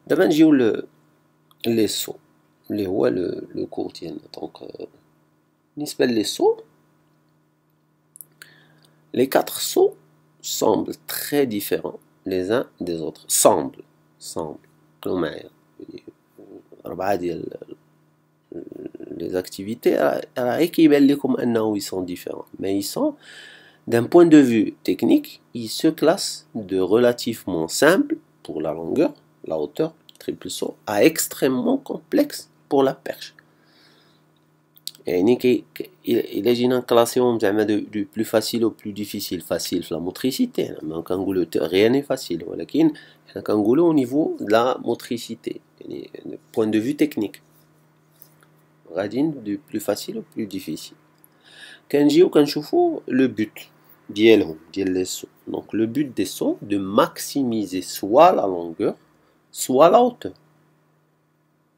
دابا نجيو لي سو اللي هو لو كور ديالنا. دونك بالنسبة لي سو، les quatre sauts semblent très différents les uns des autres. semble كونوا معايا يعني أربعة ديال les activités راه غير كيبان لكم أنه ils sont différents, mais ils sont d'un point de vue technique, ils se classent de relativement simple pour la longueur, la hauteur, triple saut, à extrêmement complexe pour la perche. يعني إلا جينا نكلاسيوهم زعما du plus facile au plus difficile. facile في la motricité, ما كنقولو rien n'est facile, ولكن حنا كنقولو au niveau de la motricité يعني point de vue technique غاديين du plus facile au plus difficile. كنجيو كنشوفو le but ديالهم ديال les sauts. Donc le but des sauts, de maximiser soit la longueur soit la hauteur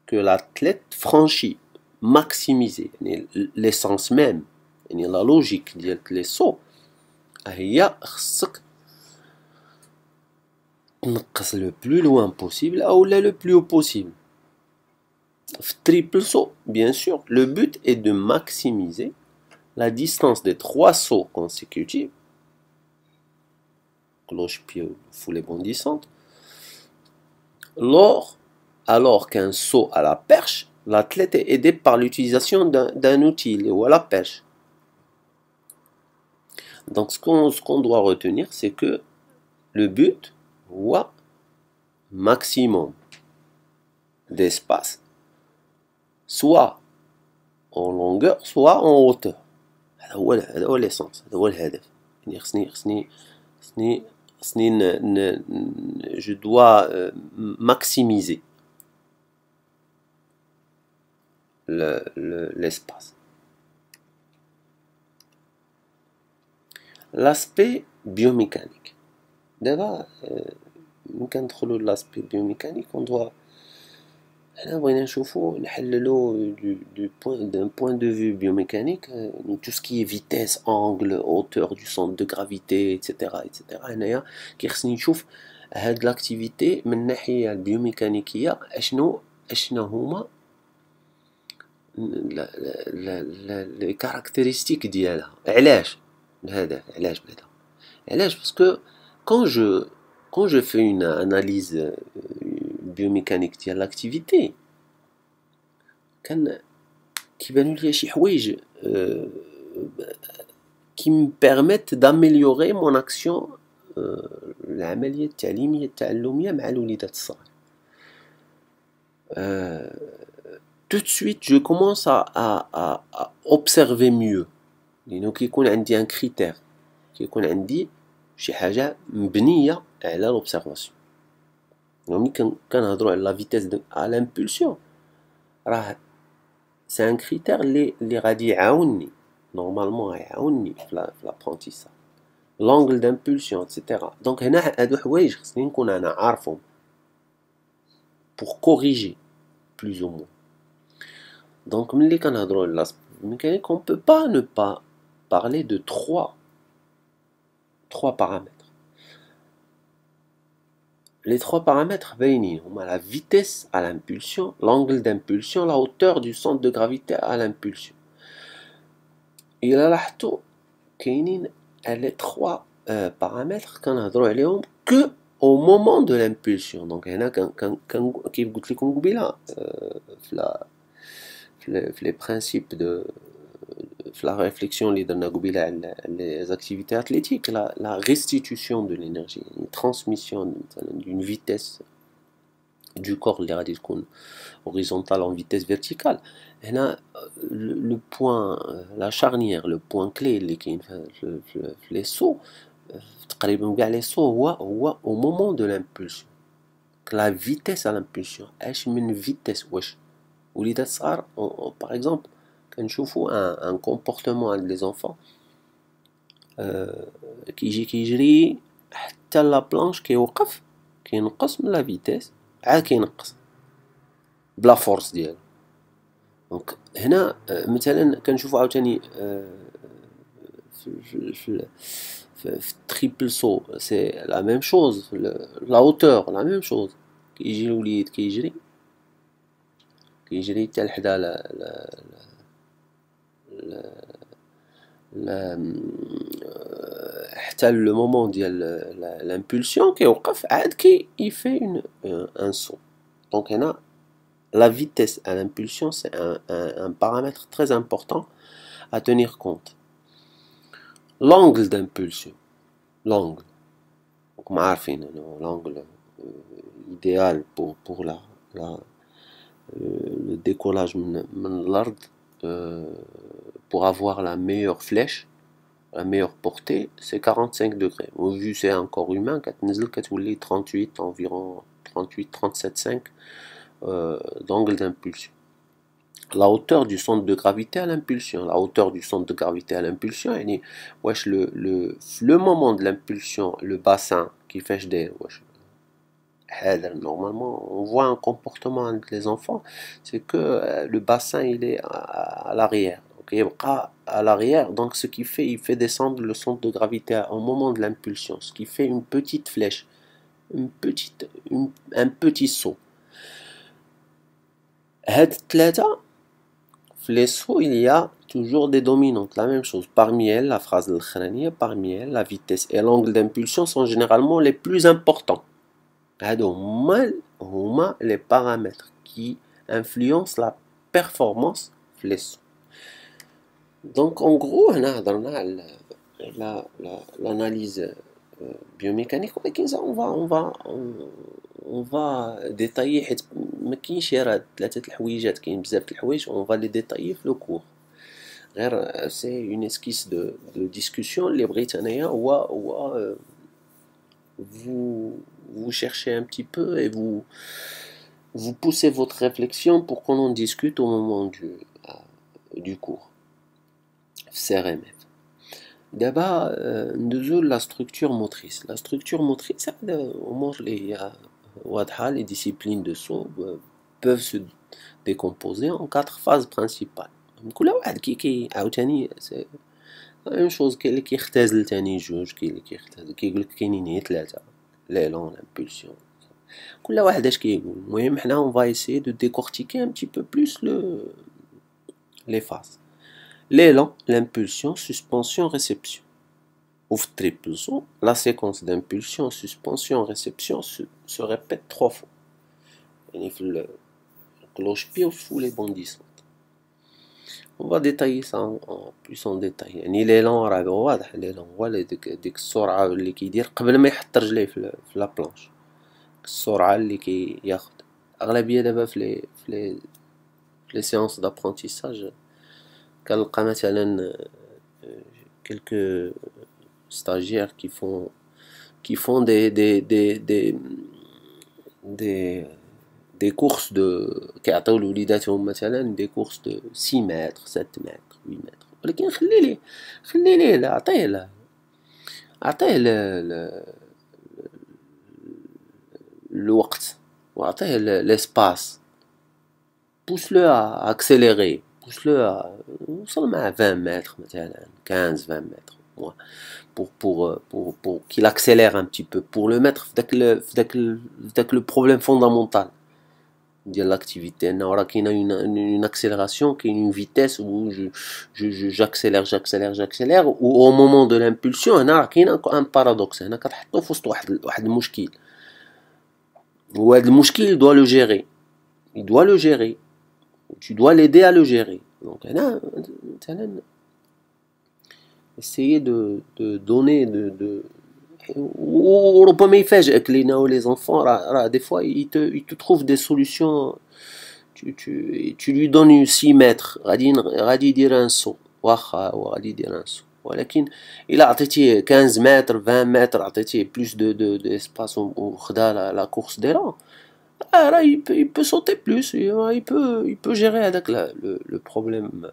que l'athlète franchit. maximiser يعني l'essence même يعني la logique ديال les sauts هي خصك تنقص le plus loin possible ou le plus haut possible. في triple saut, bien sûr, le but est de maximiser la distance des 3 sauts consécutifs, cloche-pied, foulée bondissante, alors qu'un saut à la perche, l'athlète est aidé par l'utilisation d'un outil, ou à la perche. Donc ce qu'on doit retenir, c'est que le but, ou maximum d'espace, soit en longueur, soit en hauteur. هذا هو l'essence, هذا هو الهدف. يعني خصني je dois maximiser l'espace. L'aspect biomécanique. D'abord, quand on trouve l'aspect biomécanique, on doit d'un point de vue biomécanique, tout ce qui est vitesse, angle, hauteur du centre de gravité, etc. هنايا كيخصني نشوف هاد لاكتيفيتي من الناحية البيوميكانيكية اشنو هما لي كاركتيرستيك ديالها. علاش هذا؟ علاش باسكو quand je fais une analyse biomécanique ديال l'activité كيبانوا لي شي حوايج qui me permettent d'améliorer mon action العملية التعليمية التعلمية مع الوليدات الصغار. Tout de suite je commence à observer mieux لأنه كيكون عندي un critère, كيكون عندي شي حاجة مبنية على l'observation. ملي كنهضروا على la vitesse à l'impulsion راه c'est un critère اللي غادي يعاونني normalement يعاونني في l'apprentissage, l'angle d'impulsion etc. donc هنا هادو حوايج خصني نكون انا عارفهم pour corriger plus ou moins. donc ملي كنهضروا على l'aspect mécanique on peut pas ne pas parler de trois paramètres. Les 3 paramètres باينين هما la vitesse à l'impulsion, l'angle d'impulsion, la hauteur du centre de gravité à l'impulsion. إلا لاحظتوا كاينين les 3 paramètres كنهضروا عليهم que au moment de l'impulsion. donc هنا كيف قلت لكم قبيله في les principes de la réflexion اللي درنا قبيله على les activités athlétiques, la restitution de l'énergie, une transmission d'une vitesse du corps اللي غادي تكون horizontale en vitesse verticale. هنا le point, la charnière, le point clé اللي كاين في les sauts تقريبا كاع les sauts هو au moment de l'impulsion. la vitesse à l'impulsion اش من vitesse واش وليدات صغار par exemple كنشوفوا ان كومبورتمون عند لي زونفون كيجري حتى لا بلانش كيوقف كينقص من لا فيتيس عاد كينقص بلا فورس ديالو. دونك هنا مثلا كنشوفوا عاوتاني في التريبل سو سي لا ميم شوز, لا hauteur لا ميم شوز. كيجي الوليد كيجري حتى لحدا حتى لو مومون ديال لامبولسيون كيوقف عاد يفي ان سو. دونك هنا la vitesse à l'impulsion c'est un paramètre très important à tenir compte. L'angle d'impulsion, l'angle, comme عارفين l'angle idéal pour le décollage من الأرض pour avoir la meilleure flèche, la meilleure portée, c'est 45 degrés. Vu c'est un corps humain, كتنزل كتولي 38 environ 37,5 d'angle d'impulsion. La hauteur du centre de gravité à l'impulsion. La hauteur du centre de gravité à l'impulsion, يعني واش le moment de l'impulsion, le bassin كيفاش داير واش هذا normalement on voit un comportement entre les enfants, c'est que le bassin il est à l'arrière. Donc il est à l'arrière, donc ce qui fait il fait descendre le centre de gravité au moment de l'impulsion, ce qui fait une petite flèche, un petit saut. هاد الثلاثة في les sauts il y a toujours des dominantes, la même chose. Parmi elles, la phrase الأخرانية, parmi elles, la vitesse et l'angle d'impulsion sont généralement les plus importants. هادو هما les paramètres qui influencent la performance في les sauts. Donc en gros هنا هضرنا على l'analyse biomécanique, ولكن on va détailler حيت ما كاينش غير هاد ثلاثة الحويجات، كاين بزاف د الحوايج on va les détailler في le cours. غير c'est une esquisse de discussion اللي بغيت انايا هو vous cherchez un petit peu et vous poussez votre réflexion pour qu'on en discute au moment du cours. CRMF. D'abord, la structure motrice. La structure motrice, les disciplines de saut peuvent se décomposer en 4 phases principales. كل واحد عاوتاني c'est la même chose. كاين اللي كيختزل تاني جوج، كاين اللي كيختزل كيقولك كاينين هي 3: l'élan, l'impulsion. كل واحد اش كيقول. المهم حنا on va essayer de décortiquer un petit peu plus les phases. L'élan, l'impulsion, suspension, réception. Au triple saut, la séquence d'impulsion, suspension, réception se répète 3 fois. يعني في الكلوش-pied ou les bondissantes. On va détailler ça en plus en détail. يعني l'élan راه واضح، l'élan هو ديك السرعة اللي كيدير قبل ما يحط رجليه في لا بلانش، السرعة اللي كياخد. أغلبية دابا في les séances d'apprentissage كنلقى مثلا quelques stagiaires qui font des courses de كيعطيو لوليداتهم مثلا des courses de 6 mètres 7 mètres 8 mètres. ولكن خلي ليه عطيه الوقت وعطيه l'espace. pousse-le à accélérer, pousse-le à وصل مع 20 mètres مثلا 15-20 mètres pour qu'il accélère un petit peu, pour le mettre في داك le problème fondamental ديال l'activité. أنه راه كاينة une accélération, كاين une vitesse où j'accélère ou au moment de l'impulsion هنا راه كاين un paradoxe. هنا كتحطو في وسط واحد المشكل، وهاد المشكل il doit le gérer. Tu dois l'aider à le gérer. Donc هنا مثلا essayer de donner وربما يفاجئك لأنه les enfants راه des fois ils te trouvent des solutions. tu lui donnes 6 mètres غادي يدير un saut، واخا هو غادي يدير un saut، ولكن إلا عطيتيه 15 mètres 20 mètres عطيتيه plus d'espace وخدا la course d'élan، là il peut sauter plus, il peut gérer avec le problème.